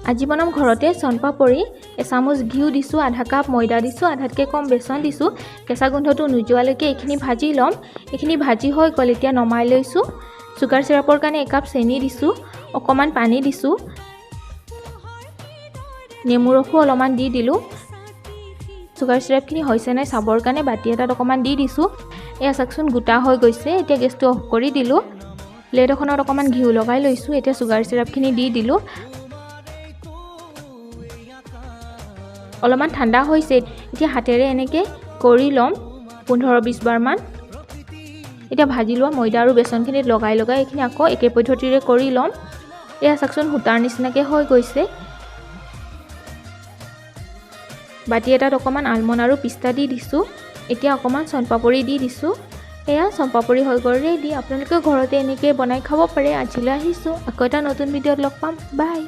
আজি বনাম ঘৰতে সোনপাপৰি এচামুচ ঘিউ দিছো আধা কাপ ময়দা দিছো আধাতকৈ কম বেচন দিছো কেঁচা গোন্ধটো নুজোৱালৈকে এইখিনি ভাজি ল'ম এইখিনি ভাজি হৈ গ'ল এতিয়া নমাই লৈছো সুগাৰ সিৰাপৰ কাৰণে 1 কাপ চেনি দিছো অকমান পানী দিছো নেমু ৰসো অলপমান দি দিলো সুগাৰ সিৰাপখিনি হৈছে নাই চাবৰ কাৰণে বাটি এটাত অকমান দি দিছো এয়া চাকচোন গোটা হৈ গৈছে এতিয়া গেছটো অফ কৰি দিলো প্লেট এখনত অকমান ঘিউ লগাই লৈছো এতিয়া সুগাৰ সিৰাপখিনি দি দিলো অলপমান ঠাণ্ডা হৈছে এতিয়া হাতেৰে এনেকৈ কৰি ল'ম 15-20 বাৰ মান এতিয়া ভাজি লোৱা ময়দা আৰু বেচনখিনি লগাই এইখিনি আকৌ একে পদ্ধতিৰে কৰি ল'ম এয়া চাকচোন হুটাৰ নিচিনাকৈ হৈ গৈছে বাটি এটাত অকমান আলমণ্ড আৰু পিস্তা দি দিছো এতিয়া অকমান সোনপাপৰি দি দিছো এয়া সোনপাপৰি হৈ গ'ল ৰেডি আপোনালোকে ঘৰতে এনেকৈ বনাই খাব পাৰে আজিলৈ আহিছো আকৌ এটা নতুন ভিডিঅ'ত লগ পাম বাই